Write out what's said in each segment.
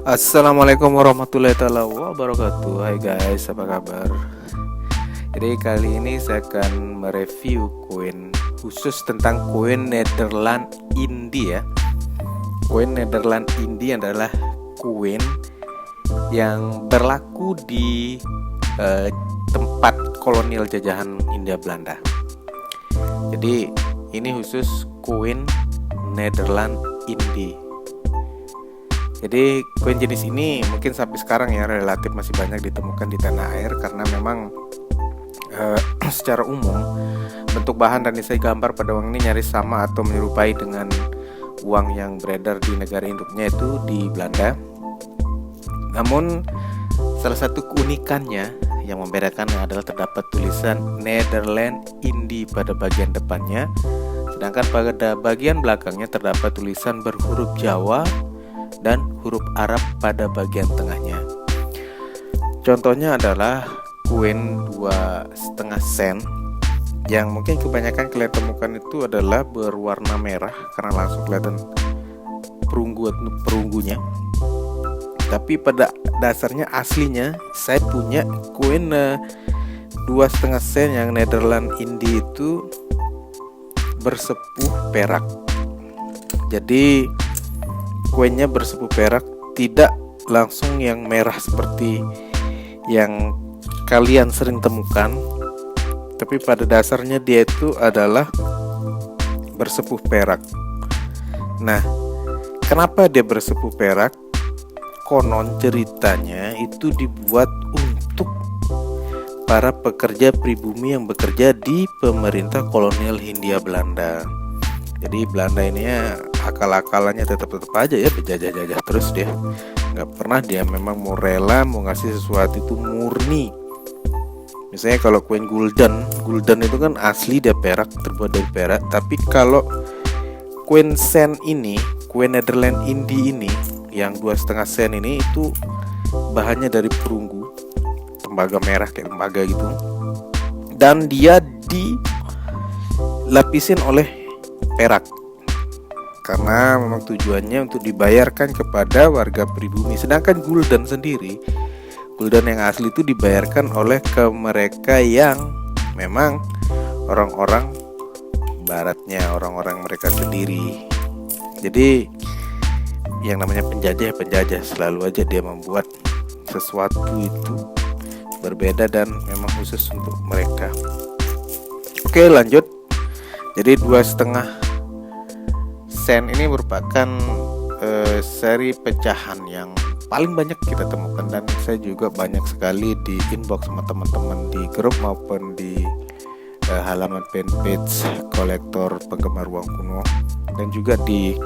Assalamualaikum warahmatullahi taala wabarakatuh. Hai guys, apa kabar? Jadi kali ini saya akan mereview koin khusus tentang koin Nederland Indie ya. Koin Nederland Indie adalah koin yang berlaku di tempat kolonial jajahan Hindia Belanda. Jadi ini khusus koin Nederland Indie. Jadi koin jenis ini mungkin sampai sekarang ya relatif masih banyak ditemukan di tanah air karena memang secara umum bentuk bahan dan isi gambar pada uang ini nyaris sama atau menyerupai dengan uang yang beredar di negara induknya itu di Belanda. Namun salah satu keunikannya yang membedakannya adalah terdapat tulisan Nederland Indie pada bagian depannya, sedangkan pada bagian belakangnya terdapat tulisan berhuruf Jawa dan huruf Arab pada bagian tengahnya. Contohnya adalah koin 2,5 sen yang mungkin kebanyakan kalian temukan itu adalah berwarna merah karena langsung kelihatan perunggunya. Tapi pada dasarnya aslinya saya punya koin 2,5 sen yang Nederland Indie itu bersepuh perak. Jadi koinnya bersepuh perak, tidak langsung yang merah seperti yang kalian sering temukan, tapi pada dasarnya dia itu adalah bersepuh perak. Nah, kenapa dia bersepuh perak? Konon ceritanya itu dibuat untuk para pekerja pribumi yang bekerja di pemerintah kolonial Hindia Belanda. Jadi Belanda ini ya akal-akalannya tetap aja ya berjajah-jajah terus dia. Nggak pernah dia memang mau rela mau ngasih sesuatu itu murni. Misalnya kalau koin gulden itu kan asli dia perak, terbuat dari perak. Tapi kalau koin sen ini, koin Nederland Indie ini yang 2,5 sen ini itu bahannya dari perunggu, tembaga merah kayak tembaga gitu. Dan dia dilapisin oleh perak karena memang tujuannya untuk dibayarkan kepada warga pribumi. Sedangkan gulden sendiri, gulden yang asli itu dibayarkan oleh ke mereka yang memang orang-orang baratnya, orang-orang mereka sendiri. Jadi yang namanya penjajah selalu aja dia membuat sesuatu itu berbeda dan memang khusus untuk mereka. Oke, lanjut. Jadi 2,5 sen ini merupakan seri pecahan yang paling banyak kita temukan, dan saya juga banyak sekali di inbox sama teman-teman di grup maupun di halaman fanpage kolektor penggemar uang kuno, dan juga di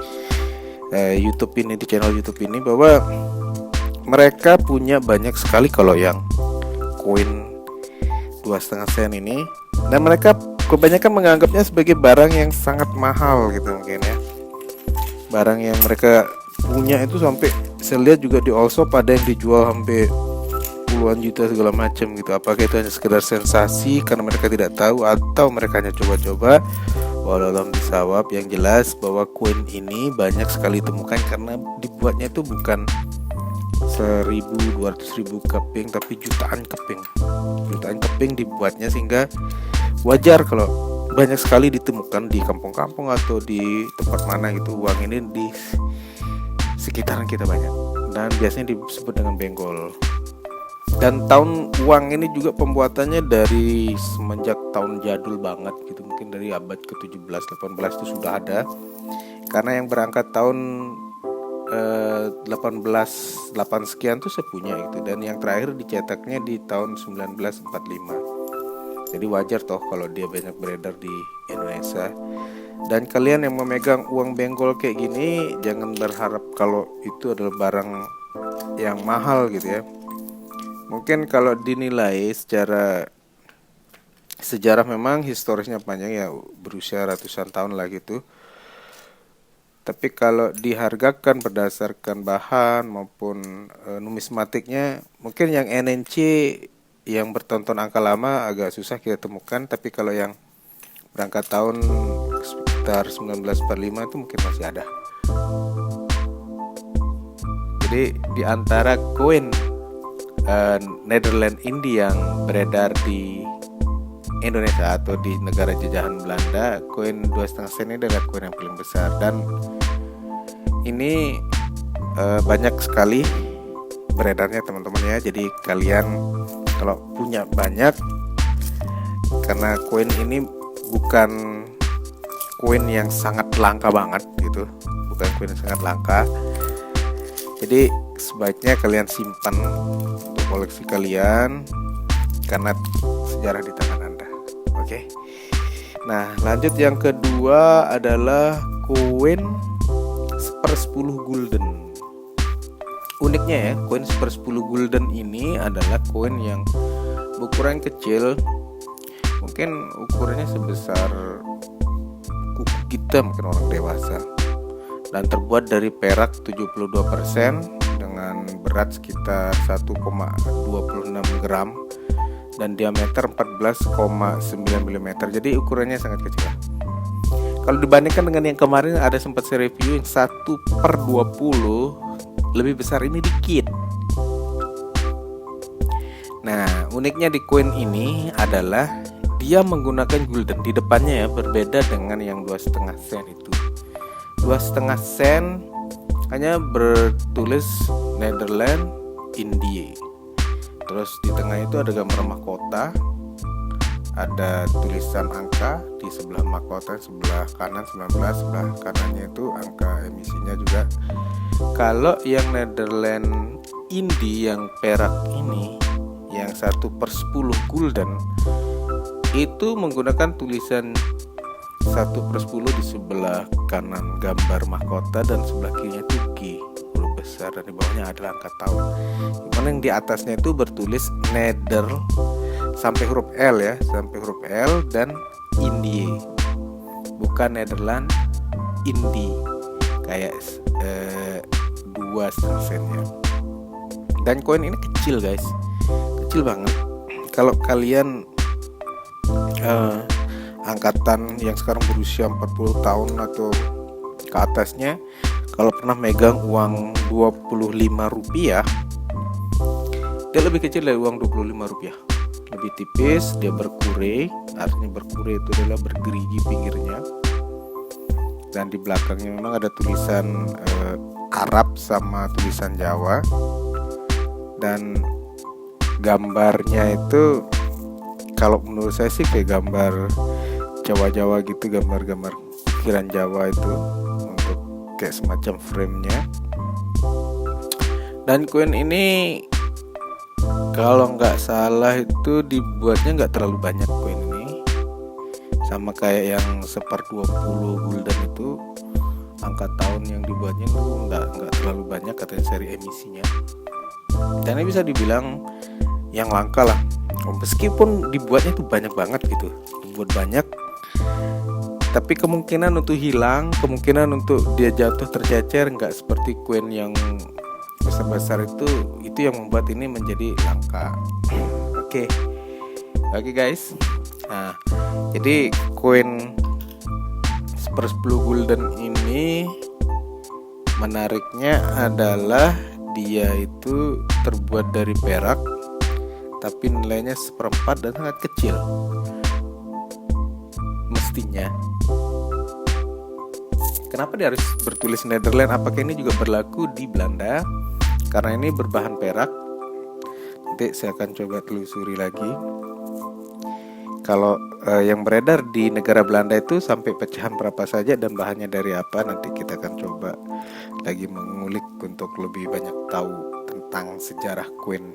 YouTube ini, di channel YouTube ini, bahwa mereka punya banyak sekali kalau yang koin 2,5 sen ini, dan mereka kebanyakan menganggapnya sebagai barang yang sangat mahal gitu mungkin ya. Barang yang mereka punya itu sampai saya lihat juga di Allshop ada yang dijual sampai puluhan juta segala macam gitu. Apakah itu hanya sekedar sensasi karena mereka tidak tahu, atau mereka hanya coba-coba? Walau bisawab, yang jelas bahwa koin ini banyak sekali ditemukan karena dibuatnya itu bukan 1.000-200.000 keping, tapi jutaan keping dibuatnya, sehingga wajar kalau banyak sekali ditemukan di kampung-kampung atau di tempat mana gitu. Uang ini di sekitaran kita banyak dan biasanya disebut dengan benggol. Dan tahun uang ini juga pembuatannya dari semenjak tahun jadul banget gitu, mungkin dari abad ke-17-18 itu sudah ada, karena yang berangkat tahun 1808 sekian tuh saya punya itu, dan yang terakhir dicetaknya di tahun 1945. Jadi wajar toh kalau dia banyak beredar di Indonesia. Dan kalian yang memegang uang benggol kayak gini, jangan berharap kalau itu adalah barang yang mahal gitu ya. Mungkin kalau dinilai secara sejarah memang historisnya panjang ya, berusia ratusan tahun lah gitu. Tapi kalau dihargakan berdasarkan bahan maupun numismatiknya, mungkin yang NNC yang bertonton angka lama agak susah kita temukan. Tapi kalau yang berangkat tahun sekitar 1945 itu mungkin masih ada. Jadi di antara koin Netherlands Indie yang beredar di Indonesia atau di negara jajahan Belanda, koin 2,5 sen ini adalah koin yang paling besar, dan ini banyak sekali beredarnya teman-teman ya. Jadi kalian kalau punya banyak, karena koin ini bukan koin yang sangat langka banget gitu, bukan koin yang sangat langka, jadi sebaiknya kalian simpan untuk koleksi kalian karena sejarah di tangan Anda. Oke. Nah, lanjut yang kedua adalah koin seper-10 gulden. Uniknya ya, koin seper-10 gulden ini adalah koin yang berukuran kecil, mungkin ukurannya sebesar kuku kita, mungkin orang dewasa, dan terbuat dari perak 72% dengan berat sekitar 1,26 gram dan diameter 14,9 mm. Jadi ukurannya sangat kecil. Kalau dibandingkan dengan yang kemarin ada sempat saya review yang 1/20, lebih besar ini dikit. Nah, uniknya di koin ini adalah dia menggunakan gulden di depannya ya, berbeda dengan yang 2,5 sen itu. 2,5 sen hanya bertulis Netherlands Indie. Terus di tengah itu ada gambar mahkota, ada tulisan angka di sebelah mahkota, sebelah kanan 19, sebelah kanannya itu angka emisinya juga. Kalau yang Netherlands Indie yang perak ini, yang 1/10 gulden, itu menggunakan tulisan 1/10 di sebelah kanan gambar mahkota dan sebelah kirinya itu G huruf besar, dan di bawahnya adalah angka tahun. Dimana yang di atasnya itu bertulis Nether sampai huruf L ya, sampai huruf L dan Indie, bukan Netherlands Indie kayak 2,5 sennya. Dan koin ini kecil guys, kecil banget. Kalau kalian angkatan yang sekarang berusia 40 tahun atau ke atasnya, kalau pernah megang uang 25 rupiah, dia lebih kecil dari uang 25 rupiah, lebih tipis, dia berkure. Artinya berkure itu adalah bergerigi pinggirnya, dan di belakangnya memang ada tulisan Arab sama tulisan Jawa, dan gambarnya itu kalau menurut saya sih kayak gambar Jawa-Jawa gitu, gambar-gambar ukiran Jawa itu untuk kayak semacam frame-nya. Dan koin ini kalau nggak salah itu dibuatnya nggak terlalu banyak koin ini, sama kayak yang 1/20 gulden itu, angka tahun yang dibuatnya itu nggak terlalu banyak katanya seri emisinya. Dan ini bisa dibilang yang langka lah, meskipun dibuatnya tuh banyak banget gitu, dibuat banyak, tapi kemungkinan untuk hilang, kemungkinan untuk dia jatuh tercecer nggak seperti koin yang besar-besar itu yang membuat ini menjadi langka. Oke guys. Nah, jadi koin 1/10 gulden ini menariknya adalah dia itu terbuat dari perak, tapi nilainya 1/4 dan sangat kecil. Mestinya. Kenapa dia harus bertulis Netherlands? Apakah ini juga berlaku di Belanda? Karena ini berbahan perak. Nanti saya akan coba telusuri lagi. Kalau yang beredar di negara Belanda itu sampai pecahan berapa saja dan bahannya dari apa, nanti kita akan coba lagi mengulik untuk lebih banyak tahu tentang sejarah koin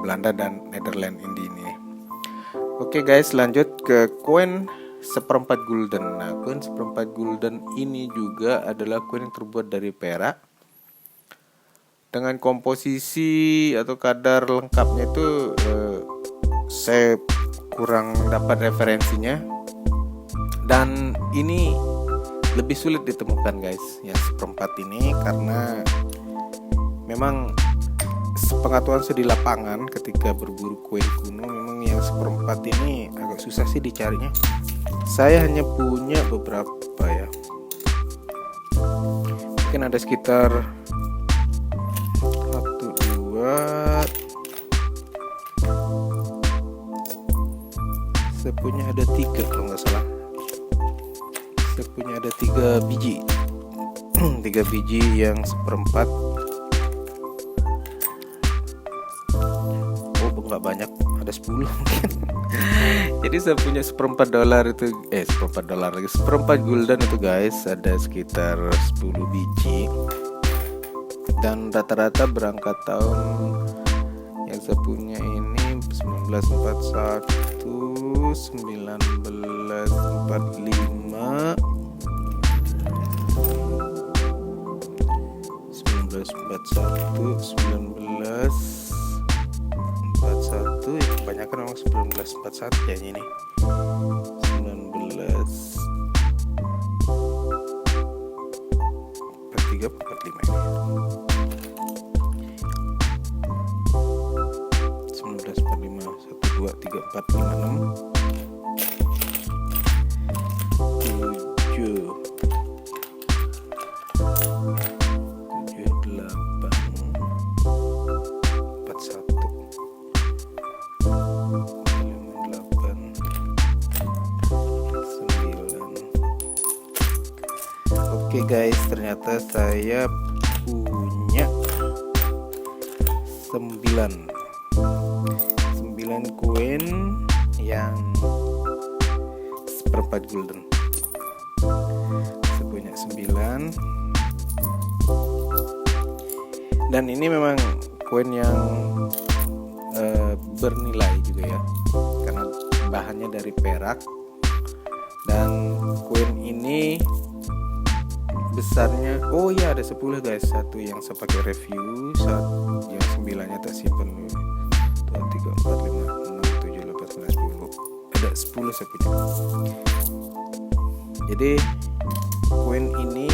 Belanda dan Netherlands Indie ini. Oke guys, lanjut ke koin 1/4 gulden. Nah, koin 1/4 gulden ini juga adalah koin yang terbuat dari perak dengan komposisi atau kadar lengkapnya itu saya kurang dapat referensinya, dan ini lebih sulit ditemukan guys yang 1/4 ini, karena memang sepengetahuan saya di lapangan ketika berburu koin kuno, memang yang 1/4 ini agak susah sih dicarinya. Saya hanya punya beberapa ya, mungkin ada sekitar dapat, saya punya ada 3 kalau nggak salah. Saya punya ada 3 biji 3 biji yang seperempat. Oh nggak banyak, ada 10 mungkin. Jadi saya punya seperempat dolar itu, seperempat dolar lagi, seperempat gulden itu guys, ada sekitar 10 biji. Dan rata-rata berangkat tahun yang saya punya ini 1941, 1945, 1941, 1941, ya kebanyakan orang 1941 kayaknya ini. 1943, 45 ini. 1945, 1, 2, 3, 4, 5, 6, 7, 8, 41, 9. Oke guys, ternyata saya punya 9 koin yang seperempat gulden. Saya punya 9. Dan ini memang koin yang bernilai juga ya, karena bahannya dari perak. Dan koin ini besarnya, oh ya ada 10 guys, satu yang saya pakai review, satu yang 9-nya tak simpan dulu. 2, 3, 4, 5, 6, 7, 8, 9, 10. Ada 10 saya punya. Jadi koin ini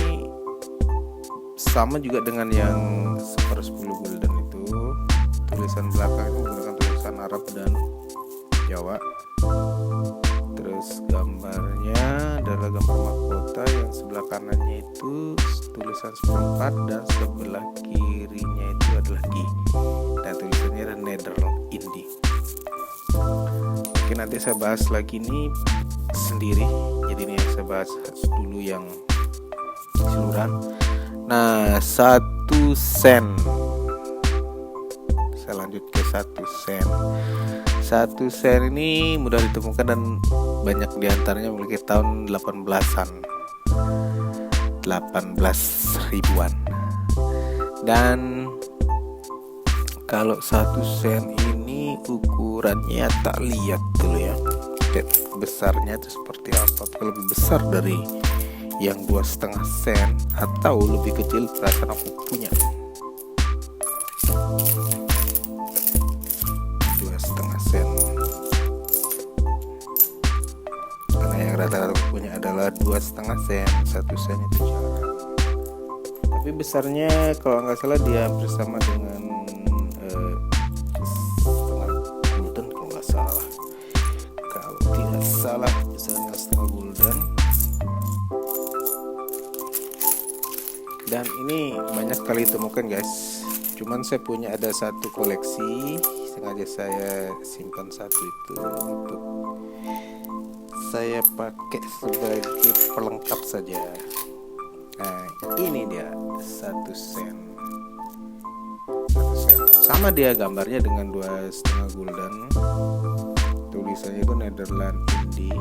sama juga dengan yang 10 gulden itu. Tulisan belakangnya menggunakan tulisan Arab dan Jawa. Terus gambarnya adalah gambar mahkota, yang sebelah kanannya itu tulisan seperempat dan sebelah kirinya itu adalah G. Dan tulisannya adalah Nederlandi. Oke, nanti saya bahas lagi ini sendiri. Jadi ini yang saya bahas dulu yang keseluruhan. Nah, 1 sen. Saya lanjut ke 1 sen. 1 sen ini mudah ditemukan dan banyak diantaranya memiliki tahun 18-an, 18 ribuan. Dan kalau 1 sen ini ukurannya tak lihat dulu ya, besarnya itu seperti apa. Apakah lebih besar dari yang 2,5 sen atau lebih kecil? Perasaan aku punya 2,5 sen, karena yang rata-rata aku punya adalah 2,5 sen. 1 sen itu jarang. Tapi besarnya kalau nggak salah dia bersama dengan setengah gulden kalau nggak salah. Kalau tidak salah besarnya setengah gulden. Dan ini banyak sekali ditemukan guys. Cuman saya punya ada satu koleksi, sengaja saya simpan satu itu untuk saya pakai sebagai pelengkap saja. Nah, ini dia 1 sen. 1 sen. Sama dia gambarnya dengan 2,5 gulden. Tulisannya itu Nederlandi.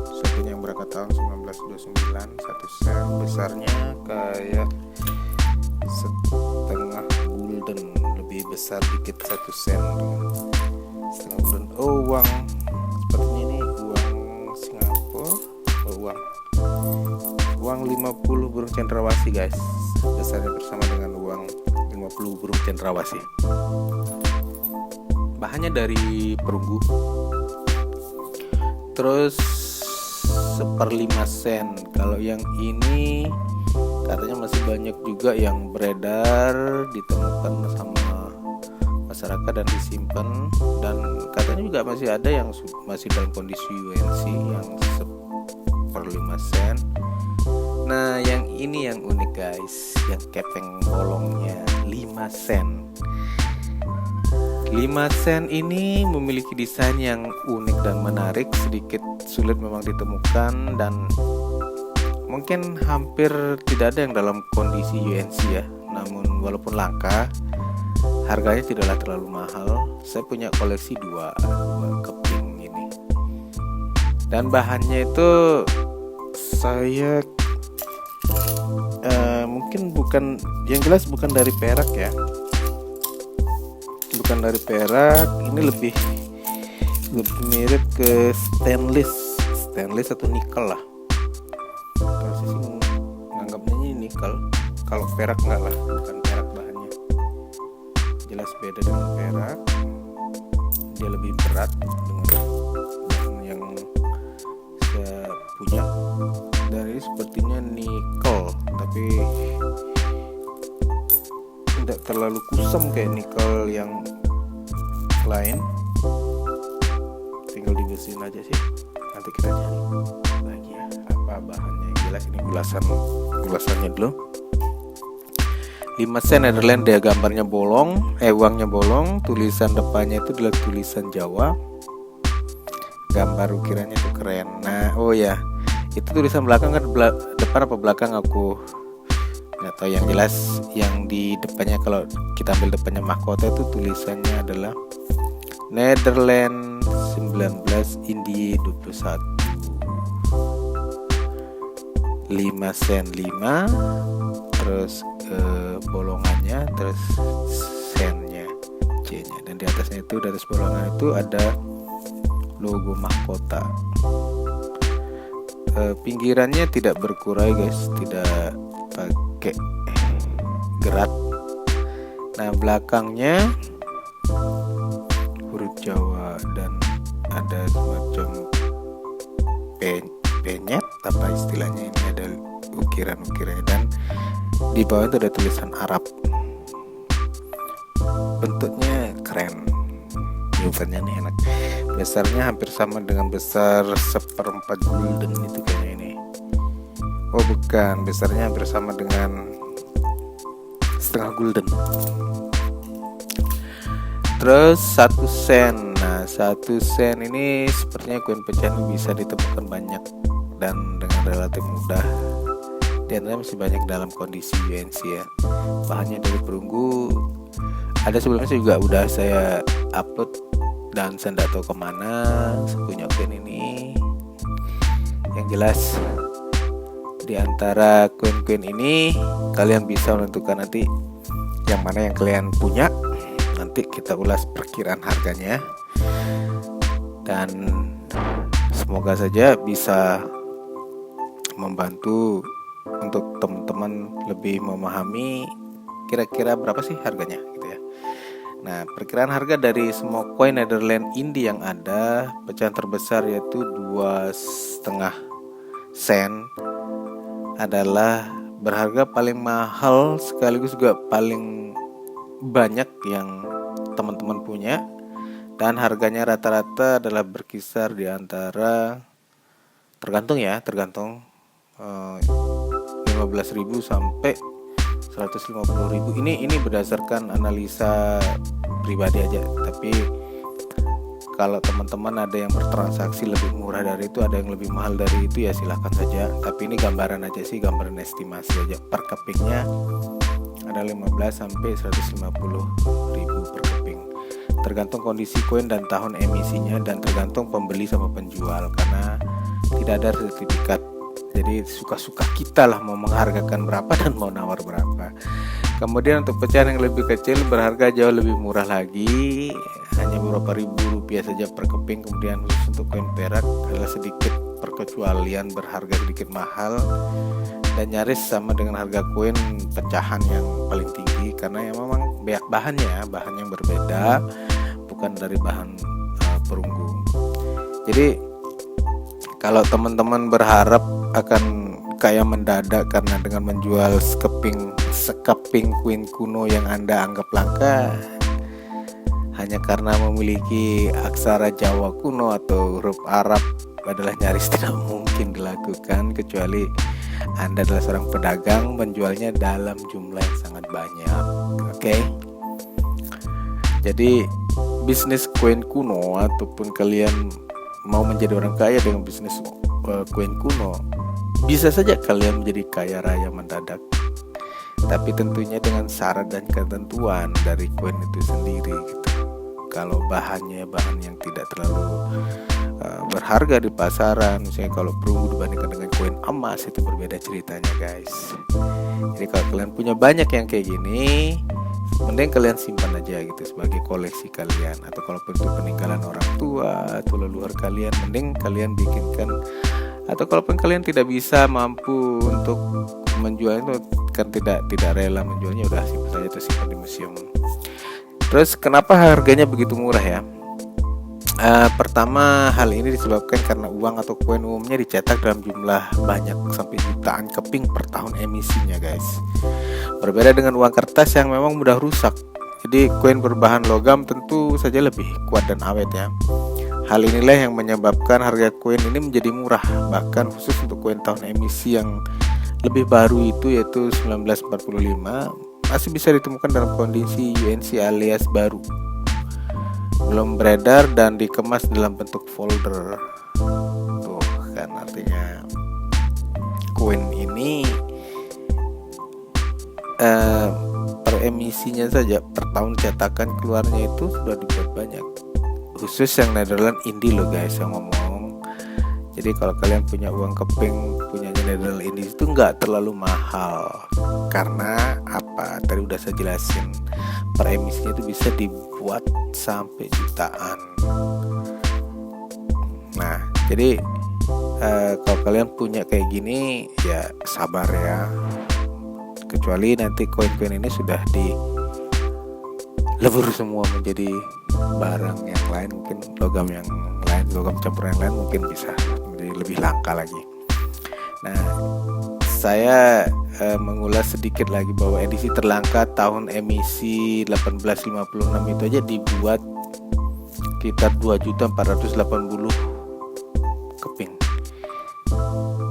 Saya punya yang berangkat tahun 1929. 1 sen. Besarnya kayak setengah gulden, lebih besar dikit 1 sen. Setengah gulden. Oh, uang. Sepertinya ini uang Singapura. Oh, uang 50 burung cendrawasih guys. Besarnya bersama dengan uang 50 burung cendrawasih. Bahannya dari perunggu. Terus 1/5 sen. Kalau yang ini katanya masih banyak juga yang beredar, ditemukan sama masyarakat dan disimpan. Dan katanya juga masih ada yang masih dalam kondisi UNC yang 1/5 sen. Nah, yang ini yang unik guys, yang kepeng bolongnya 5 sen. 5 sen ini memiliki desain yang unik dan menarik, sedikit sulit memang ditemukan dan mungkin hampir tidak ada yang dalam kondisi UNC ya. Namun walaupun langka, harganya tidaklah terlalu mahal. Saya punya koleksi dua keping ini. Dan bahannya itu saya mungkin bukan, yang jelas bukan dari perak ya. Bukan dari perak, ini lebih mirip ke stainless atau nikel lah. Kalau saya sih menganggapnya ini nikel. Kalau perak enggak lah, bukan perak bahannya. Jelas beda dengan perak. Dia lebih berat dengan yang saya punya. Dan ini sepertinya nikel, tapi tidak terlalu kusam kayak nikel yang lain. Tinggal dibersihin aja sih. Nanti kita cari lagi ya apa bahannya. Yang jelas ini gulasannya dulu. 5 sen Netherlands, dia gambarnya bolong, uangnya bolong, tulisan depannya itu adalah tulisan Jawa. Gambar ukirannya tuh keren. Nah, oh ya, itu tulisan belakang kan depan apa belakang aku nggak tahu. Yang jelas yang di depannya, kalau kita ambil depannya mahkota itu tulisannya adalah Netherlands 19 Indie 21. 5 sen 5, terus bolongannya, terus sennya, C-nya, dan di atasnya itu, di atas bolongan itu ada logo mahkota. Pinggirannya tidak berkurai guys, tidak pakai gerat. Nah, belakangnya huruf Jawa dan ada semacam penyet apa istilahnya, ini ada ukiran-ukirannya, dan di bawah itu ada tulisan Arab. Bentuknya keren, bukannya nih enak. Besarnya hampir sama dengan besar 1/4 gulden itu kayaknya ini. Oh bukan, besarnya hampir sama dengan setengah gulden. Terus 1 sen. Nah, 1 sen ini sepertinya koin pecahan bisa ditemukan banyak dan dengan relatif mudah. Di antaranya masih banyak dalam kondisi UNC ya. Bahannya dari perunggu. Ada sebelumnya juga udah saya upload dan saya tidak tahu kemana saya punya koin ini. Yang jelas di antara koin-koin ini kalian bisa menentukan nanti yang mana yang kalian punya. Nanti kita ulas perkiraan harganya, dan semoga saja bisa membantu untuk teman-teman lebih memahami kira-kira berapa sih harganya gitu ya. Nah, perkiraan harga dari semua koin Netherlands Indie yang ada, pecahan terbesar yaitu 2,5 sen adalah berharga paling mahal sekaligus juga paling banyak yang teman-teman punya, dan harganya rata-rata adalah berkisar di antara, tergantung 15.000 sampai 150.000. Ini berdasarkan analisa pribadi aja, tapi kalau teman-teman ada yang bertransaksi lebih murah dari itu, ada yang lebih mahal dari itu, ya silahkan saja. Tapi ini gambaran aja sih, gambaran estimasi aja. Per kepingnya ada 15 sampai 150.000 per keping. Tergantung kondisi koin dan tahun emisinya, dan tergantung pembeli sama penjual, karena tidak ada sertifikat. Jadi suka-suka kita lah mau menghargakan berapa dan mau nawar berapa. Kemudian untuk pecahan yang lebih kecil berharga jauh lebih murah lagi, hanya beberapa ribu rupiah saja per keping. Kemudian khusus untuk koin perak adalah sedikit perkecualian, berharga sedikit mahal dan nyaris sama dengan harga koin pecahan yang paling tinggi, karena ya memang bahannya yang berbeda, bukan dari bahan perunggu. Jadi kalau teman-teman berharap akan kaya mendadak karena dengan menjual sekeping koin kuno yang Anda anggap langka hanya karena memiliki aksara Jawa kuno atau huruf Arab, adalah nyaris tidak mungkin dilakukan, kecuali Anda adalah seorang pedagang menjualnya dalam jumlah yang sangat banyak. Oke. Jadi bisnis koin kuno ataupun kalian mau menjadi orang kaya dengan bisnis koin kuno, bisa saja kalian menjadi kaya raya mendadak. Tapi tentunya dengan syarat dan ketentuan dari koin itu sendiri gitu. Kalau bahannya bahan yang tidak terlalu berharga di pasaran, misalnya kalau perunggu dibandingkan dengan koin emas, itu berbeda ceritanya guys. Jadi kalau kalian punya banyak yang kayak gini, mending kalian simpan aja gitu sebagai koleksi kalian. Atau kalau untuk peninggalan orang tua atau leluhur kalian, mending kalian bikinkan. Atau kalaupun kalian tidak bisa mampu untuk menjual itu, kan tidak rela menjualnya, udah simpan saja tersimpan di museum. Terus kenapa harganya begitu murah ya? Pertama, hal ini disebabkan karena uang atau koin umumnya dicetak dalam jumlah banyak sampai jutaan keping per tahun emisinya guys. Berbeda dengan uang kertas yang memang mudah rusak. Jadi koin berbahan logam tentu saja lebih kuat dan awet ya. Hal inilah yang menyebabkan harga koin ini menjadi murah, bahkan khusus untuk koin tahun emisi yang lebih baru itu yaitu 1945 masih bisa ditemukan dalam kondisi UNC alias baru, belum beredar dan dikemas dalam bentuk folder. Tuh kan artinya koin ini per emisinya saja per tahun cetakan keluarnya itu sudah dibuat banyak, khusus yang Netherlands Indie loh guys yang ngomong. Jadi kalau kalian punya uang keping punyanya Netherlands Indie itu nggak terlalu mahal, karena apa, tadi udah saya jelasin, per emisinya itu bisa dibuat sampai jutaan. Nah jadi kalau kalian punya kayak gini ya sabar ya, kecuali nanti koin-koin ini sudah dilebur semua menjadi barang yang lain, mungkin logam yang lain, logam campuran yang lain mungkin bisa menjadi lebih langka lagi. Nah saya mengulas sedikit lagi bahwa edisi terlangka tahun emisi 1856 itu aja dibuat sekitar 2.480 keping.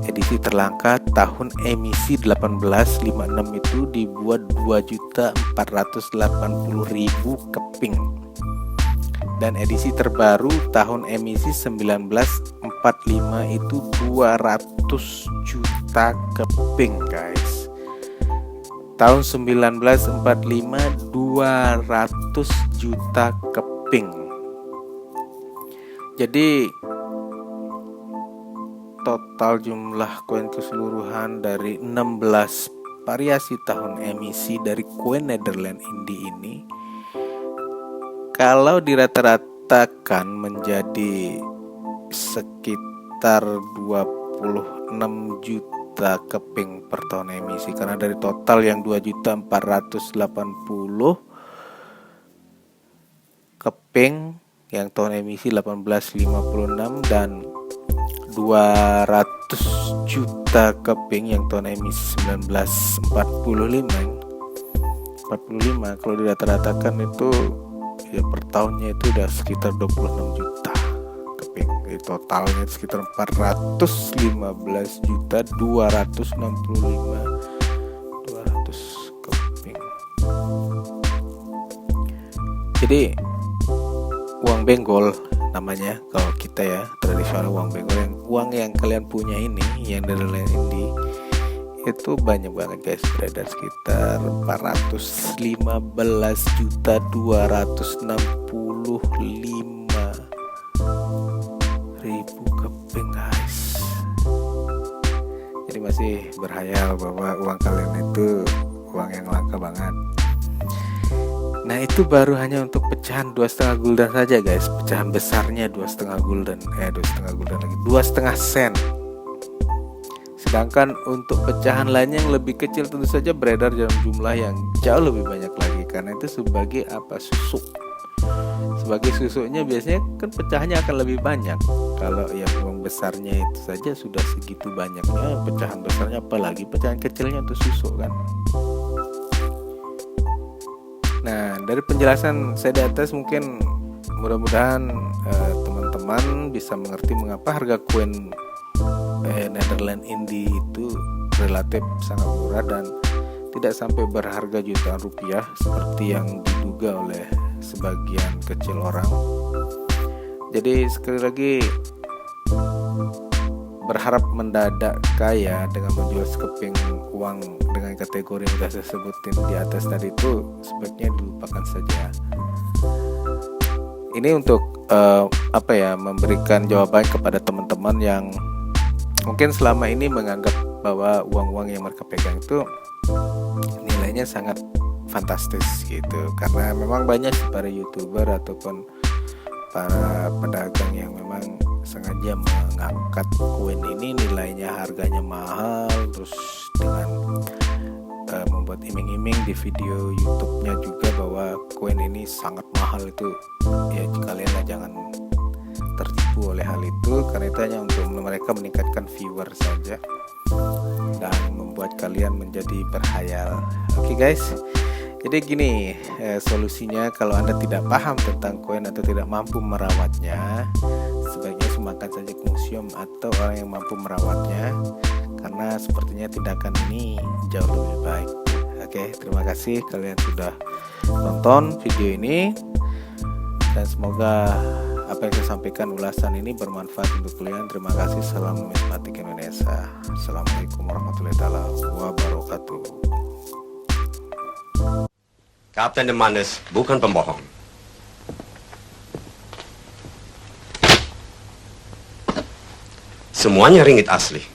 Edisi terlangka tahun emisi 1856 itu dibuat 2.480.000 keping. Dan edisi terbaru tahun emisi 1945 itu 200 juta keping guys. Tahun 1945 200 juta keping. Jadi total jumlah koin keseluruhan dari 16 variasi tahun emisi dari koin Netherlands Indie ini, kalau dirata-ratakan menjadi sekitar 26 juta keping per tahun emisi, karena dari total yang 2.480 keping yang tahun emisi 1856 dan 200 juta keping yang tahun emisi 1945, kalau dirata-ratakan itu ya per tahunnya itu udah sekitar 26 juta keping. Jadi totalnya sekitar 415 juta 200 keping. Jadi uang benggol namanya kalau kita ya, tradisional uang benggol, yang uang yang kalian punya ini yang dari Netherlands Indie itu banyak banget guys, beredar sekitar 415 juta 265.000 keping guys. Jadi masih berhayal bahwa uang kalian itu uang yang langka banget. Nah itu baru hanya untuk pecahan 2,5 gulden saja guys. Pecahan besarnya 2,5 gulden, 2,5 gulden lagi, 2,5 sen. Sedangkan untuk pecahan lainnya yang lebih kecil tentu saja beredar dalam jumlah yang jauh lebih banyak lagi, karena itu sebagai apa, susuk. Sebagai susuknya biasanya kan pecahannya akan lebih banyak. Kalau yang uang besarnya itu saja sudah segitu banyaknya, pecahan besarnya apalagi pecahan kecilnya untuk susuk kan. Nah dari penjelasan saya di atas mungkin mudah-mudahan teman-teman bisa mengerti mengapa harga koin Netherlands Indie itu relatif sangat murah dan tidak sampai berharga jutaan rupiah seperti yang diduga oleh sebagian kecil orang. Jadi sekali lagi, berharap mendadak kaya dengan menjual sekeping uang dengan kategori yang sudah saya sebutin di atas tadi itu sebaiknya dilupakan saja. Ini untuk memberikan jawaban kepada teman-teman yang mungkin selama ini menganggap bahwa uang-uang yang mereka pegang itu nilainya sangat fantastis gitu, karena memang banyak para YouTuber ataupun para pedagang yang memang sengaja mengangkat koin ini nilainya harganya mahal, terus dengan membuat iming-iming di video YouTube-nya juga bahwa koin ini sangat mahal. Itu ya kalian jangan tertipu oleh hal itu, karena itu hanya untuk mereka meningkatkan viewer saja dan membuat kalian menjadi berhayal. Oke guys, jadi gini solusinya, kalau Anda tidak paham tentang koin atau tidak mampu merawatnya, sebaiknya sumbangkan saja ke museum atau orang yang mampu merawatnya, karena sepertinya tindakan ini jauh lebih baik. Oke, terima kasih kalian sudah nonton video ini, dan semoga apa yang saya sampaikan ulasan ini bermanfaat untuk kalian. Terima kasih. Salam numismatik Indonesia. Assalamualaikum warahmatullahi wabarakatuh. Kapten de Mannes bukan pembohong. Semuanya ringgit asli.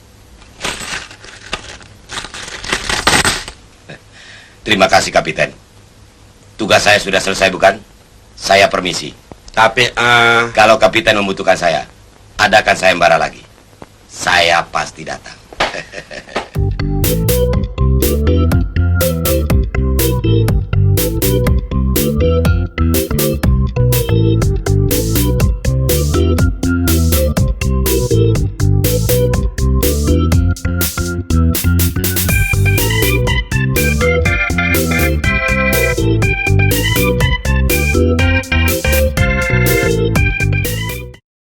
Terima kasih, Kapten. Tugas saya sudah selesai, bukan? Saya permisi. Tapi, kalau Kapten membutuhkan saya, adakan sayembara lagi. Saya pasti datang.